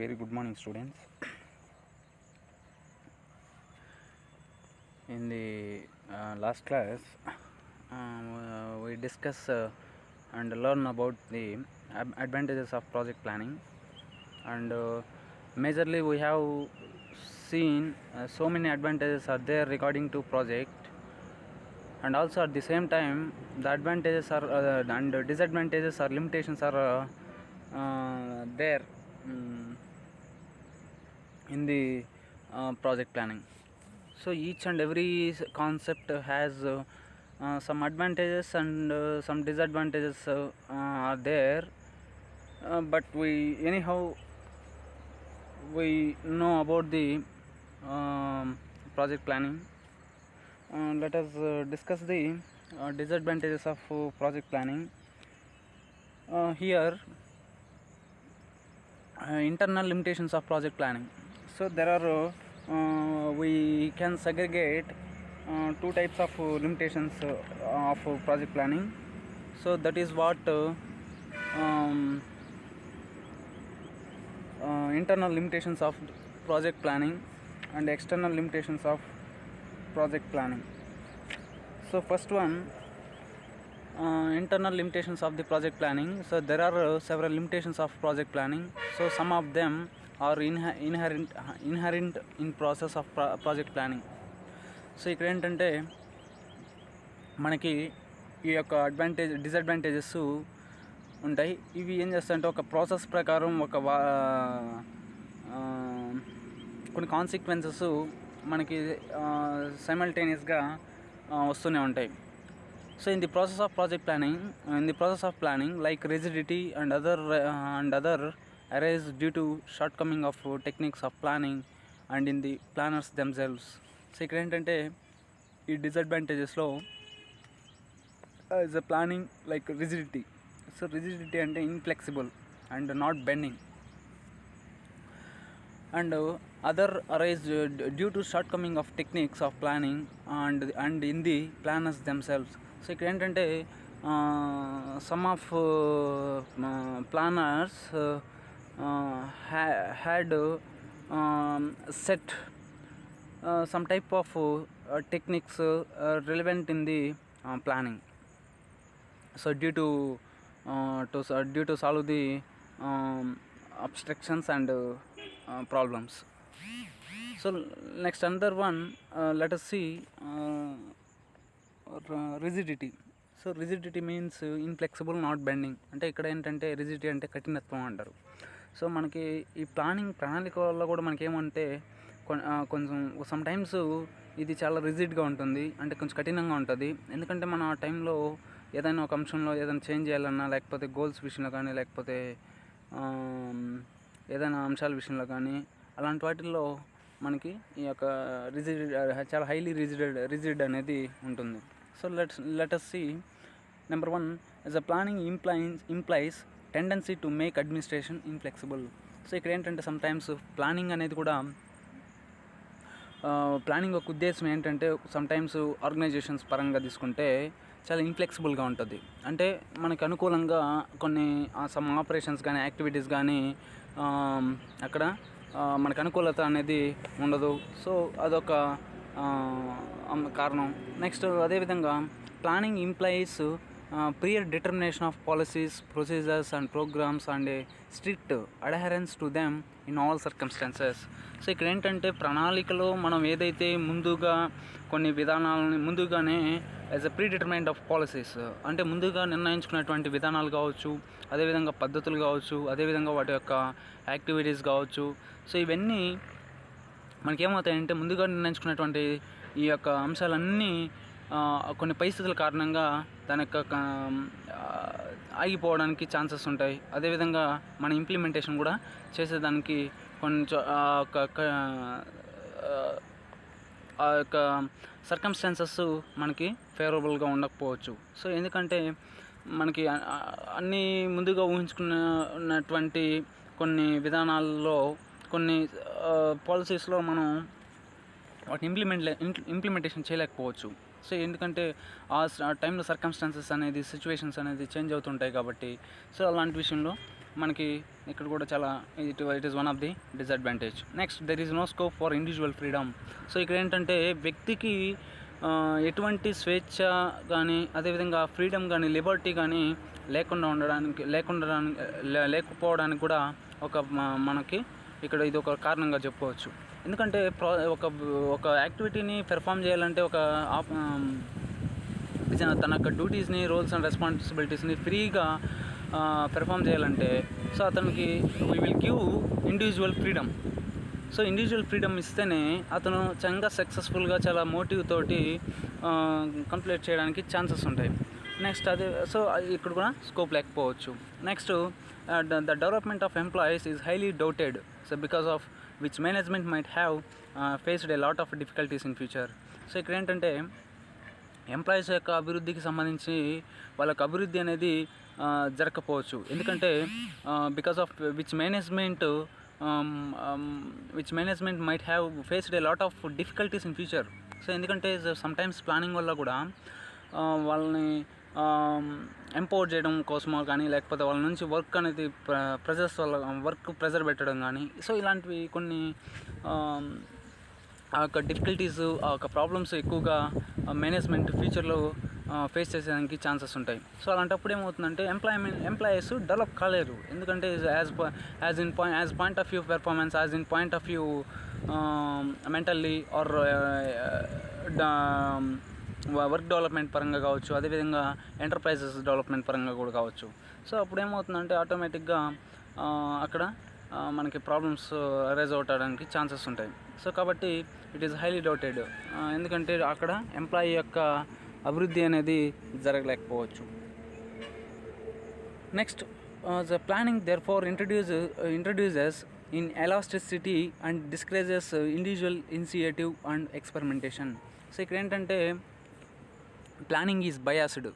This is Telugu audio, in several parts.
Very good morning, students. In the last class, we discuss and learn about the advantages of project planning, and majorly we have seen so many advantages are there regarding to project, and also at the same time the advantages are and disadvantages or limitations are there in the project planning. So each and every concept has some advantages and some disadvantages are there, but we know about the project planning. Let us discuss the disadvantages of project planning. Here internal limitations of project planning. So there are we can segregate two types of limitations of project planning. So that is what internal limitations of project planning and external limitations of project planning. So first one, internal limitations of the project planning. So there are several limitations of project planning. So some of them are inherent in process of project planning. So ఇక్కడ ఏంటంటే మనకి ఈ యొక్క డిసడ్వాంటేజెస్ ఉంటాయి. ఇవి ఏం చేస్తాయంటే ఒక ప్రాసెస్ ప్రకారం కొన్ని కాన్సిక్వెన్సెస్ మనకి సైమల్టేనియస్గా వస్తూనే ఉంటాయి. So in the process of planning, like rigidity and other arise due to shortcoming of techniques of planning and in the planners themselves. So ఇక్కడ ఏంటంటే ఈ డిసడ్వాంటేజెస్లో is a planning like rigidity. So rigidity అంటే inflexible and not bending, and other arise due to shortcoming of techniques of planning and in the planners themselves. So ఇక్కడ ఏంటంటే some of planners had set some type of techniques relevant in the planning. So due to solve the obstructions and problems. So next another one, let us see rigidity. So rigidity means ఇన్ఫ్లెక్సిబుల్ not bending. అంటే ఇక్కడ ఏంటంటే రిజిడిటీ అంటే కఠినత్వం అంటారు. సో మనకి ఈ ప్రణాళిక వల్ల కూడా మనకి ఏమంటే కొంచెం సమ్ టైమ్స్ ఇది చాలా రిజిడ్గా ఉంటుంది, అంటే కొంచెం కఠినంగా ఉంటుంది. ఎందుకంటే మన ఆ టైంలో ఏదైనా ఒక అంశంలో ఏదైనా చేంజ్ చేయాలన్నా, లేకపోతే గోల్స్ విషయంలో కానీ, లేకపోతే ఏదైనా అంశాల విషయంలో కానీ, అలాంటి వాటిల్లో మనకి ఈ యొక్క చాలా హైలీ రిజిడ్ అనేది ఉంటుంది. So let us see. Number one, as a planning implies tendency to make administration inflexible. So ఇక్కడ ఏంటంటే సమ్ టైమ్స్ ప్లానింగ్ అనేది కూడా ప్లానింగ్ ఒక ఉద్దేశం ఏంటంటే సమ్ టైమ్స్ ఆర్గనైజేషన్స్ పరంగా తీసుకుంటే చాలా ఇన్ఫ్లెక్సిబుల్గా ఉంటుంది. అంటే మనకు అనుకూలంగా కొన్ని సమ్ ఆపరేషన్స్ కానీ యాక్టివిటీస్ కానీ అక్కడ మనకు అనుకూలత అనేది ఉండదు. సో అదొక కారణం. నెక్స్ట్ అదేవిధంగా planning implies prior determination of policies, procedures and programs and a strict adherence to them in all circumstances. So ఇక్కడ ఏంటంటే ప్రణాళికలో మనం ఏదైతే ముందుగా కొన్ని విధానాలని ముందుగానే as a pre determined of policies, అంటే ముందుగా నిర్ణయించుకున్నటువంటి విధానాలు కావచ్చు, అదేవిధంగా పద్ధతులు కావచ్చు, అదేవిధంగా వాటి యొక్క యాక్టివిటీస్ కావచ్చు. సో ఇవన్నీ మనకేమవుతాయంటే ముందుగా నిర్ణయించుకున్నటువంటి ఈ యొక్క అంశాలన్నీ కొన్ని పరిస్థితుల కారణంగా దాని యొక్క ఆగిపోవడానికి ఛాన్సెస్ ఉంటాయి. అదేవిధంగా మన ఇంప్లిమెంటేషన్ కూడా చేసేదానికి కొంచెం ఆ యొక్క సర్కమ్స్టాన్సెస్ మనకి ఫేవరబుల్గా ఉండకపోవచ్చు. సో ఎందుకంటే మనకి అన్నీ ముందుగా ఊహించుకున్నటువంటి కొన్ని విధానాల్లో కొన్ని పాలసీస్లో మనం వాటిని ఇంప్లిమెంటేషన్ చేయలేకపోవచ్చు. సో ఎందుకంటే ఆ టైంలో సర్కమ్స్టాన్సెస్ అనేది సిచ్యువేషన్స్ అనేది చేంజ్ అవుతుంటాయి కాబట్టి. సో అలాంటి విషయంలో మనకి ఇక్కడ కూడా చాలా it is one of the disadvantage. Next, there is no scope for individual freedom. So ఇక్కడ ఏంటంటే వ్యక్తికి ఎటువంటి స్వేచ్ఛ కానీ అదేవిధంగా ఫ్రీడమ్ కానీ లిబర్టీ కానీ లేకపోవడానికి కూడా మనకి ఇక్కడ ఇది ఒక కారణంగా చెప్పుకోవచ్చు. ఎందుకంటే ఒక యాక్టివిటీని పెర్ఫామ్ చేయాలంటే తన యొక్క డ్యూటీస్ని, రోల్స్ అండ్ రెస్పాన్సిబిలిటీస్ని ఫ్రీగా పెర్ఫామ్ చేయాలంటే సో అతనికి we will give individual freedom. So individual freedom ఇస్తేనే అతను చాలా సక్సెస్ఫుల్గా చాలా మోటివ్ తోటి కంప్లీట్ చేయడానికి ఛాన్సెస్ ఉంటాయి. నెక్స్ట్ సో ఇక్కడ కూడా స్కోప్ లేకపోవచ్చు. Next, the development of employees is highly doubted. So because of which management might have faced A lot of difficulties in future. So ఇక్కడ ఏంటంటే ఎంప్లాయీస్ యొక్క అభివృద్ధికి సంబంధించి వాళ్ళకి అభివృద్ధి అనేది జరగకపోవచ్చు. ఎందుకంటే because of which management might have faced A lot of difficulties in future. So ఎందుకంటే సమ్టైమ్స్ ప్లానింగ్ వల్ల కూడా వాళ్ళని ఎంపవర్ చేయడం కోసమో కానీ లేకపోతే వాళ్ళ నుంచి వర్క్ అనేది ప్రెజర్ పెట్టడం కానీ సో ఇలాంటివి కొన్ని ఆ యొక్క డిఫికల్టీస్, ఆ యొక్క ప్రాబ్లమ్స్ ఎక్కువగా మేనేజ్మెంట్ ఫ్యూచర్లో ఫేస్ చేసేదానికి ఛాన్సెస్ ఉంటాయి. సో అలాంటప్పుడు ఏమవుతుందంటే ఎంప్లాయీస్ డెవలప్ కాలేరు. ఎందుకంటే as point of view performance, as in point of view mentally or work development పరంగా కావచ్చు, అదేవిధంగా ఎంటర్ప్రైజెస్ డెవలప్మెంట్ పరంగా కూడా కావచ్చు. సో అప్పుడు ఏమవుతుందంటే ఆటోమేటిక్గా అక్కడ మనకి ప్రాబ్లమ్స్ అరైజ్ అవడానికి ఛాన్సెస్ ఉంటాయి. సో కాబట్టి ఇట్ ఈస్ హైలీ డౌటెడ్. ఎందుకంటే అక్కడ ఎంప్లాయీ యొక్క అభివృద్ధి అనేది జరగలేకపోవచ్చు. Next, the planning therefore introduces in elasticity and discourages individual initiative and experimentation. So ఇక్కడ ఏంటంటే planning is biased.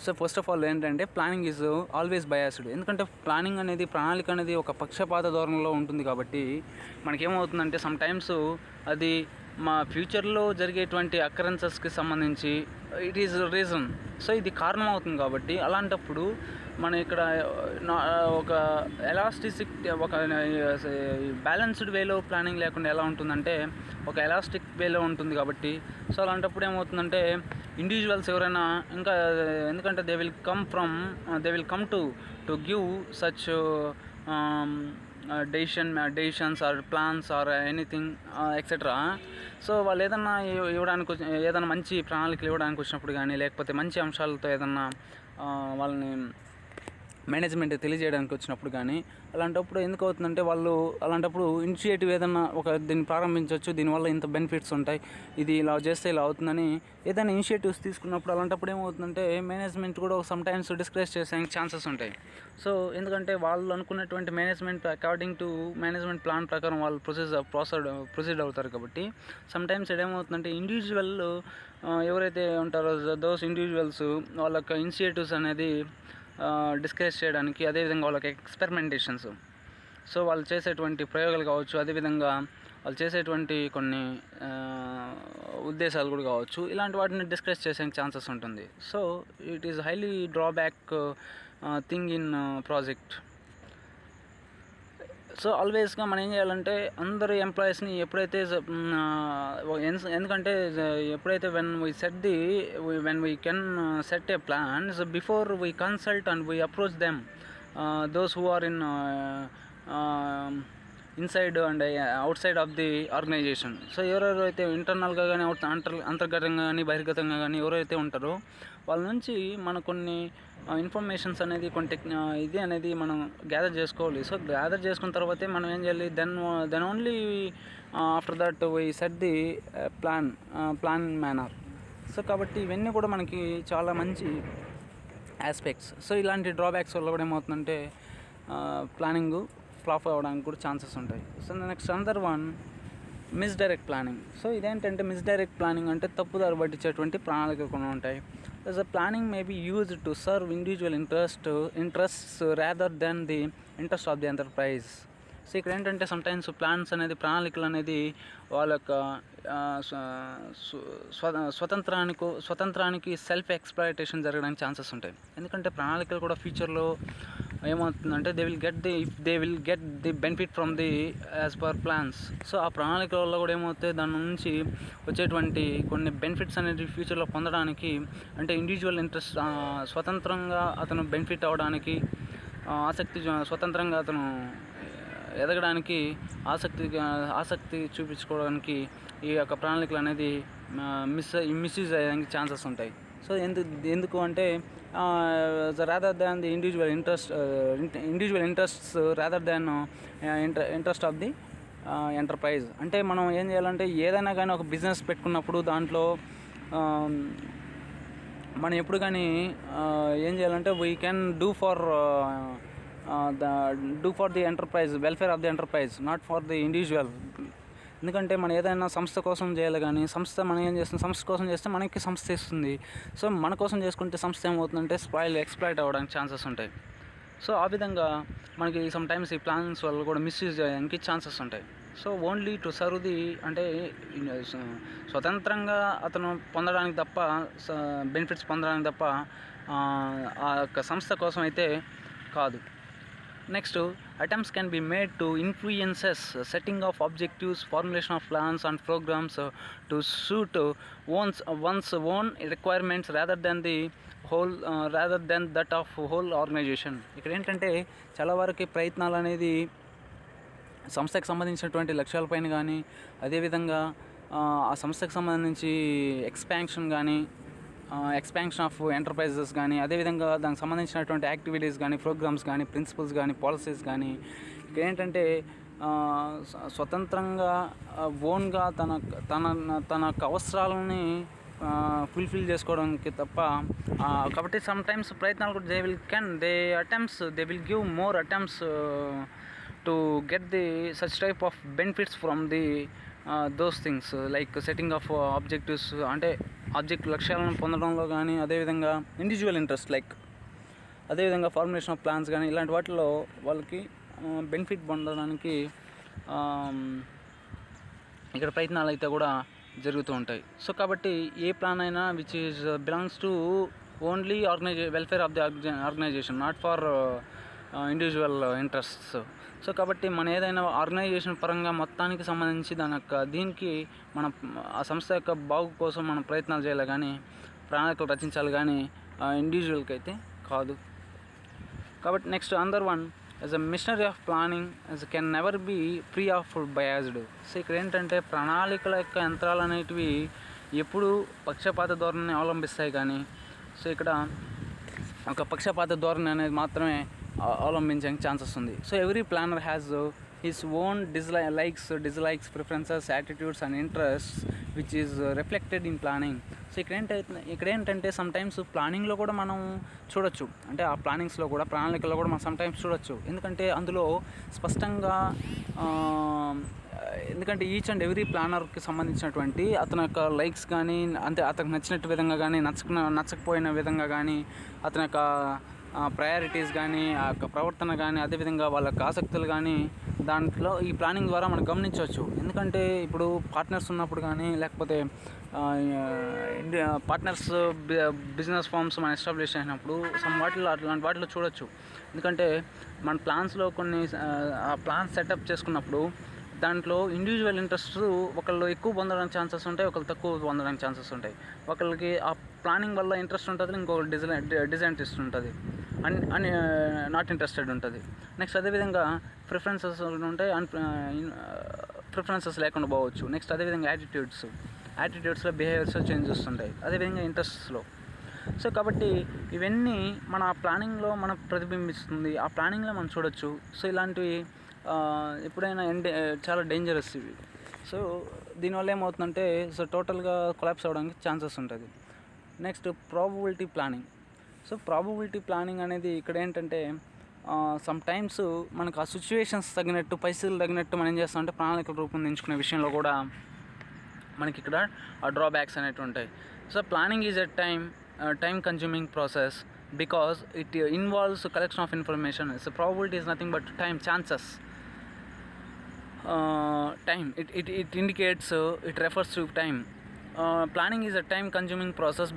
So first of all ఏంటంటే ప్లానింగ్ ఈజ్ ఆల్వేస్ బయాస్డ్. ఎందుకంటే ప్రణాళిక అనేది ఒక పక్షపాత ధోరణిలో ఉంటుంది కాబట్టి మనకేమవుతుందంటే సమ్టైమ్స్ అది మా ఫ్యూచర్లో జరిగేటువంటి అకరెన్సెస్కి సంబంధించి ఇట్ ఈజ్ రీజన్. సో ఇది కారణం అవుతుంది కాబట్టి అలాంటప్పుడు మనం ఇక్కడ ఒక బ్యాలెన్స్డ్ వేలో ప్లానింగ్ లేకుండా ఎలా ఉంటుందంటే ఒక ఎలాస్టిక్ వేలో ఉంటుంది కాబట్టి సో అలాంటప్పుడు ఏమవుతుందంటే ఇండివిజువల్స్ ఎవరైనా ఎందుకంటే they will come to give such decisions or plans or anything etcetera. So వాళ్ళు ఏదైనా మంచి ప్రణాళికలు ఇవ్వడానికి వచ్చినప్పుడు కానీ లేకపోతే మంచి అంశాలతో ఏదన్నా వాళ్ళని మేనేజ్మెంట్ తెలియజేయడానికి వచ్చినప్పుడు కానీ అలాంటప్పుడు ఎందుకు అవుతుందంటే అలాంటప్పుడు ఇనిషియేటివ్ ఏదన్నా దీన్ని ప్రారంభించవచ్చు, దీనివల్ల ఇంత బెనిఫిట్స్ ఉంటాయి, ఇది ఇలా చేస్తే ఇలా అవుతుందని ఏదైనా ఇనిషియేటివ్స్ తీసుకున్నప్పుడు అలాంటప్పుడు ఏమవుతుందంటే మేనేజ్మెంట్ కూడా సమ్టైమ్స్ డిస్కరేజ్ చేసే ఛాన్సెస్ ఉంటాయి. సో ఎందుకంటే వాళ్ళు అనుకున్నటువంటి management according to management plan ప్రకారం వాళ్ళు ప్రొసీడ్ అవుతారు కాబట్టి సమ్టైమ్స్ ఏమవుతుందంటే ఇండివిజువల్ ఎవరైతే ఉంటారో దోస్ ఇండివిజువల్స్ వాళ్ళ యొక్క ఇనిషియేటివ్స్ అనేది డిస్కస్ చేయడానికి, అదేవిధంగా వాళ్ళకి ఎక్స్పెరిమెంటేషన్స్, సో వాళ్ళు చేసేటువంటి ప్రయోగాలు కావచ్చు, అదేవిధంగా వాళ్ళు చేసేటువంటి కొన్ని ఉద్దేశాలు కూడా కావచ్చు, ఇలాంటి వాటిని డిస్కస్ చేసే ఛాన్సెస్ ఉంటుంది. So it is highly drawback thing in project. So ఆల్వేస్గా మనం ఏం చేయాలంటే అందరు ఎంప్లాయీస్ని ఎందుకంటే ఎప్పుడైతే when we can set a plan, so before we consult and we approach them those who are inside and outside of the organization. So ఎవరెవరైతే ఇంటర్నల్గా కానీ అంతర్గతంగా కానీ బహిర్గతంగా కానీ ఎవరైతే ఉంటారో వాళ్ళ నుంచి మనం కొన్ని ఇన్ఫర్మేషన్స్ అనేది ఇది అనేది మనం గ్యాదర్ చేసుకోవాలి. సో గ్యాదర్ చేసుకున్న తర్వాతే మనం ఏం చేయాలి, then only after that we set the plan manner. So కాబట్టి ఇవన్నీ కూడా మనకి చాలా మంచి ఆస్పెక్ట్స్. సో ఇలాంటి డ్రాబ్యాక్స్ వల్ల కూడా ఏమవుతుందంటే ప్లానింగ్ ఫ్లాప్ అవ్వడానికి కూడా ఛాన్సెస్ ఉంటాయి. So next another one, misdirect planning. So ఇదేంటంటే మిస్డైరెక్ట్ ప్లానింగ్ అంటే తప్పుదారి పట్టించేటువంటి ప్రణాళికలు కొన్ని ఉంటాయి. The planning may be used to serve individual interests rather than the interest of the enterprise. So ఇక్కడ ఏంటంటే సమ్టైమ్స్ ప్రణాళికలు అనేది వాళ్ళ యొక్క స్వతంత్రానికి సెల్ఫ్ ఎక్స్‌ప్లాయిటేషన్ జరగడానికి ఛాన్సెస్ ఉంటాయి. ఎందుకంటే ప్రణాళికలు కూడా ఫ్యూచర్లో ఏమవుతుందంటే they will get the benefit from the as per plans. So ఆ ప్రణాళిక వల్ల కూడా ఏమవుతాయి, దాని నుంచి వచ్చేటువంటి కొన్ని బెనిఫిట్స్ అనేది ఫ్యూచర్లో పొందడానికి, అంటే ఇండివిజువల్ ఇంట్రెస్ట్ స్వతంత్రంగా అతను బెనిఫిట్ అవ్వడానికి, స్వతంత్రంగా అతను ఎదగడానికి, ఆసక్తి చూపించుకోవడానికి ఈ యొక్క ప్రణాళికలు అనేది మిస్యూజ్ అయ్యేదానికి ఛాన్సెస్ ఉంటాయి. సో ఎందుకు అంటే rather than the individual interests rather than interest of the enterprise. అంటే మనం ఏం చేయాలంటే ఏదైనా కానీ ఒక బిజినెస్ పెట్టుకున్నప్పుడు దాంట్లో మనం ఎప్పుడు కానీ ఏం చేయాలంటే we can do for the enterprise, welfare of the enterprise, not for the individual. ఎందుకంటే మనం ఏదైనా సంస్థ కోసం చేయాలి, కానీ సంస్థ మనం ఏం చేస్తుంది, సంస్థ కోసం చేస్తే మనకి సంస్థ ఇస్తుంది. సో మన కోసం చేసుకుంటే సంస్థ ఏమవుతుందంటే ఎక్స్ప్లాయిట్ అవ్వడానికి ఛాన్సెస్ ఉంటాయి. సో ఆ విధంగా మనకి సమ్ టైమ్స్ ఈ ప్లాన్స్ వల్ల కూడా మిస్యూజ్ చేయడానికి ఛాన్సెస్ ఉంటాయి. So only to serve the, అంటే స్వతంత్రంగా అతను పొందడానికి తప్ప, బెనిఫిట్స్ పొందడానికి తప్ప ఆ యొక్క సంస్థ కోసం అయితే కాదు. Next, attempts can be made to influences setting of objectives, formulation of plans and programs to suit one's own requirements rather than that of whole organization. ఇక్కడ ఏంటంటే చాలా వరకు ప్రయత్నాలు అనేది సంస్థకు సంబంధించినటువంటి లక్ష్యాలపైన కానీ, అదేవిధంగా ఆ సంస్థకు సంబంధించి ఎక్స్పాన్షన్ ఆఫ్ ఎంటర్ప్రైజెస్ కానీ, అదేవిధంగా దానికి సంబంధించినటువంటి యాక్టివిటీస్ కానీ, ప్రోగ్రామ్స్ కానీ, ప్రిన్సిపల్స్ కానీ, పాలసీస్ కానీ, ఇక్కడ ఏంటంటే స్వతంత్రంగా ఓన్గా తన అవసరాలని ఫుల్ఫిల్ చేసుకోవడానికి తప్ప. కాబట్టి సమ్ టైమ్స్ ప్రయత్నాలు కూడా they will give more attempts to get the such type of benefits from the those things like setting off objectives, అంటే లక్ష్యాలను పొందడంలో కానీ, అదేవిధంగా ఇండివిజువల్ ఇంట్రెస్ట్ అదేవిధంగా ఫార్ములేషన్ ఆఫ్ ప్లాన్స్ కానీ, ఇలాంటి వాటిలో వాళ్ళకి బెనిఫిట్ పొందడానికి ఇక్కడ ప్రయత్నాలు అయితే కూడా జరుగుతూ ఉంటాయి. సో కాబట్టి ఏ ప్లాన్ అయినా which belongs to only welfare of the organisation, not for individual interests. So కాబట్టి మన ఏదైనా ఆర్గనైజేషన్ పరంగా మొత్తానికి సంబంధించి దీనికి మన ఆ సంస్థ యొక్క బాగు కోసం మనం ప్రయత్నాలు చేయాలి, కానీ ప్రణాళికలు రచించాలి, కానీ ఇండివిజువల్కి అయితే కాదు. కాబట్టి next, another one as a machinery of planning can never be free of biased. So ఇక్కడ ఏంటంటే ప్రణాళికల యొక్క యంత్రాలు అనేటివి ఎప్పుడు పక్షపాత ధోరణిని అవలంబిస్తాయి, కానీ సో ఇక్కడ ఒక పక్షపాత ధోరణి అనేది మాత్రమే అవలంబించడానికి ఛాన్సెస్ ఉంది. So every planner has his own dislikes, preferences, attitudes and interests which is reflected in planning. So ఇక్కడ ఏంటంటే సమ్ టైమ్స్ ప్లానింగ్లో కూడా మనం చూడొచ్చు, అంటే ఆ ప్లానింగ్స్లో కూడా, ప్రణాళికలో కూడా మనం సమ్ టైమ్స్ చూడొచ్చు. ఎందుకంటే అందులో స్పష్టంగా ఎందుకంటే ఈచ్ అండ్ ఎవ్రీ ప్లానర్కి సంబంధించినటువంటి అతని యొక్క లైక్స్ కానీ, అంటే అతనికి నచ్చినట్టు విధంగా కానీ, నచ్చకపోయిన విధంగా కానీ, అతని యొక్క ప్రయారిటీస్ కానీ, ఆ యొక్క ప్రవర్తన కానీ, అదేవిధంగా వాళ్ళ యొక్క ఆసక్తులు కానీ దాంట్లో ఈ ప్లానింగ్ ద్వారా మనం గమనించవచ్చు. ఎందుకంటే ఇప్పుడు పార్ట్నర్స్ ఉన్నప్పుడు కానీ, లేకపోతే పార్ట్నర్స్ బిజినెస్ ఫార్మ్స్ మనం ఎస్టాబ్లిష్ అయినప్పుడు అట్లాంటి వాటిలో చూడొచ్చు. ఎందుకంటే మన ప్లాన్స్లో కొన్ని ప్లాన్స్ సెటప్ చేసుకున్నప్పుడు దాంట్లో ఇండివిజువల్ ఇంట్రెస్ట్ ఒకళ్ళు ఎక్కువ పొందడానికి ఛాన్సెస్ ఉంటాయి, ఒకళ్ళు తక్కువ పొందడానికి ఛాన్సెస్ ఉంటాయి. ఒకళ్ళకి ఆ ప్లానింగ్ వల్ల ఇంట్రెస్ట్ ఉంటుంది, ఇంకొకరు డిజైన్ ఇంట్రెస్ట్ ఉంటుంది, అని నాట్ ఇంట్రెస్టెడ్ ఉంటుంది. నెక్స్ట్ అదేవిధంగా ప్రిఫరెన్సెస్ ఉంటాయి, ప్రిఫరెన్సెస్ లేకుండా పోవచ్చు. నెక్స్ట్ అదేవిధంగా యాటిట్యూడ్స్లో బిహేవియర్స్ చేంజ్ వస్తుంటాయి, అదేవిధంగా ఇంట్రెస్ట్స్లో. సో కాబట్టి ఇవన్నీ మన ప్లానింగ్లో మనం ప్రతిబింబిస్తుంది, ఆ ప్లానింగ్లో మనం చూడొచ్చు. సో ఇలాంటివి ఎప్పుడైనా చాలా డేంజరస్ ఇవి. సో దీనివల్ల ఏమవుతుందంటే టోటల్గా కొలాప్స్ అవ్వడానికి ఛాన్సెస్ ఉంటుంది. Next, probability planning. So probability planning అనేది ఇక్కడ ఏంటంటే సమ్ టైమ్స్ మనకు ఆ సిచ్యువేషన్స్ తగినట్టు, పరిస్థితులు తగినట్టు మనం ఏం చేస్తామంటే ప్రణాళికలు రూపొందించుకునే విషయంలో కూడా మనకి ఇక్కడ ఆ డ్రాబ్యాక్స్ అనేవి ఉంటాయి. So planning is a time consuming process because it involves a collection of information. So probability is nothing but chances. Time, it indicates, it refers to time. Planning is a time consuming process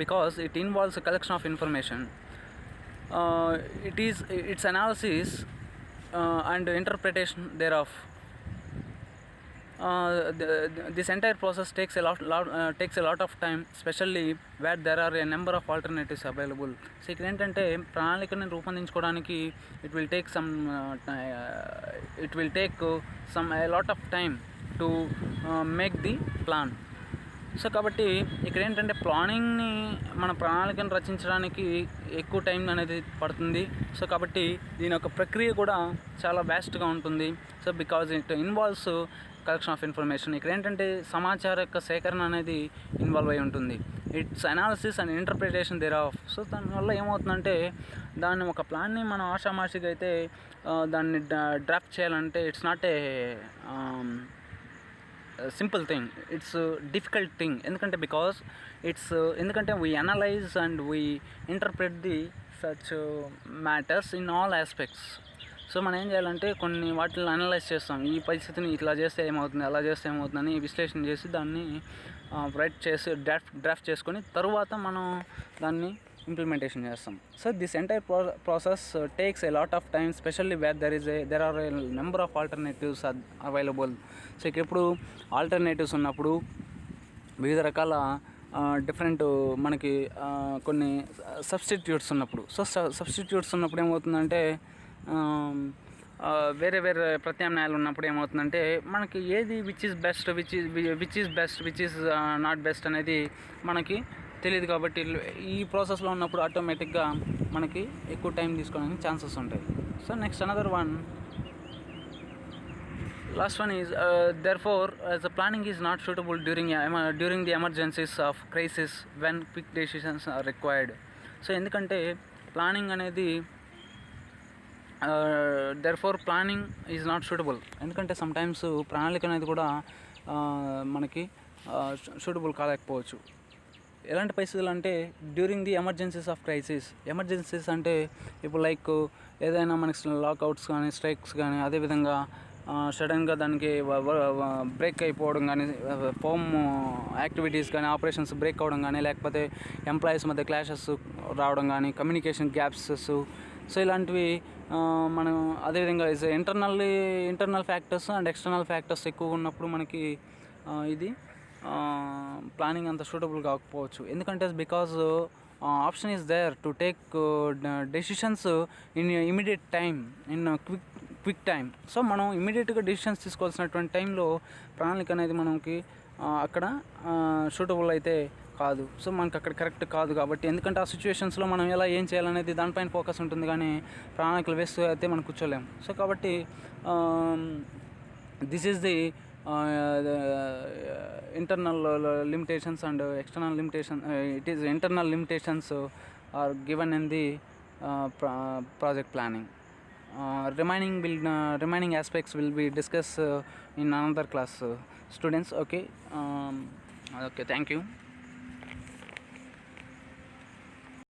because it involves a collection of information. it is its analysis and interpretation thereof. This entire process takes a lot of time, especially where there are a number of alternatives available. So ఇక్కడ ఏంటంటే ప్రణాళికని రూపొందించుకోవడానికి it will take a lot of time to make the plan. So కాబట్టి ఇక్కడ ఏంటంటే మన ప్రణాళికను రచించడానికి ఎక్కువ టైం అనేది పడుతుంది. సో కాబట్టి దీని యొక్క ప్రక్రియ కూడా చాలా వ్యాస్ట్గా ఉంటుంది. So because it involves collection of information. ఇక్కడ ఏంటంటే సమాచార యొక్క సేకరణ అనేది ఇన్వాల్వ్ అయి ఉంటుంది. Its analysis and interpretation thereof. So దానివల్ల ఏమవుతుందంటే ఒక ప్లాన్ని మనం ఆషామాషిగా అయితే దాన్ని డ్రాఫ్ట్ చేయాలంటే it's not a simple thing, it's difficult thing. ఎందుకంటే we analyse and we interpret the such matters in all aspects. So మనం ఏం చేయాలంటే కొన్ని వాటిని అనలైజ్ చేస్తాం. ఈ పరిస్థితిని ఇట్లా చేస్తే ఏమవుతుంది, అలా చేస్తే ఏమవుతుందని విశ్లేషణ చేసి దాన్ని డ్రాఫ్ట్ చేసుకొని తరువాత మనం దాన్ని ఇంప్లిమెంటేషన్ చేస్తాం. So this entire process takes a lot of time, specially where there are a number of alternatives available. So ఇక్కడ ఇప్పుడు ఆల్టర్నేటివ్స్ ఉన్నప్పుడు వివిధ రకాల డిఫరెంట్ మనకి కొన్ని సబ్స్టిట్యూట్స్ ఉన్నప్పుడు ఏమవుతుందంటే వేరే ప్రత్యామ్నాయాలు ఉన్నప్పుడు ఏమవుతుందంటే మనకి ఏది విచ్ ఈజ్ నాట్ బెస్ట్ అనేది మనకి తెలియదు. కాబట్టి ఈ ప్రాసెస్లో ఉన్నప్పుడు ఆటోమేటిక్గా మనకి ఎక్కువ టైం తీసుకోవడానికి ఛాన్సెస్ ఉంటాయి. So next another one, last one is therefore as the planning is not suitable during the emergencies of crisis when quick decisions are required. So ఎందుకంటే ప్లానింగ్ అనేది therefore planning is not suitable. ఎందుకంటే సమ్టైమ్స్ ప్రణాళిక అనేది కూడా మనకి సూటబుల్ కాలేకపోవచ్చు. ఎలాంటి పరిస్థితులు అంటే during the emergencies of crisis. Emergencies అంటే ఇప్పుడు లైక్ ఏదైనా మనకి లాకౌట్స్ కానీ స్ట్రైక్స్ కానీ, అదేవిధంగా సడన్గా దానికి బ్రేక్ అయిపోవడం కానీ, ఫోమ్ యాక్టివిటీస్ కానీ, ఆపరేషన్స్ బ్రేక్ అవ్వడం కానీ, లేకపోతే ఎంప్లాయీస్ మధ్య క్లాషెస్ రావడం కానీ, కమ్యూనికేషన్ గ్యాప్స్. సో ఇలాంటివి మనం అదేవిధంగా internal factors and external factors ఎక్కువగా ఉన్నప్పుడు మనకి ఇది ప్లానింగ్ అంత సూటబుల్ కాకపోవచ్చు. ఎందుకంటే because option is there to take decisions in immediate time, in quick time. So మనం ఇమీడియట్గా డెసిషన్స్ తీసుకోవాల్సినటువంటి టైంలో ప్రణాళిక అనేది మనకి అక్కడ సూటబుల్ అయితే కాదు. సో మనకు అక్కడ కరెక్ట్ కాదు. కాబట్టి ఎందుకంటే ఆ సిచ్యువేషన్స్లో మనం ఎలా ఏం చేయాలనేది దానిపైన ఫోకస్ ఉంటుంది, కానీ ప్రణాళికలు వేస్తూ అయితే మనం కూర్చోలేము. సో కాబట్టి this is the internal limitations and external limitation. It is internal limitations are given in the project planning. Remaining aspects will be discussed in another class, students. Okay, thank you.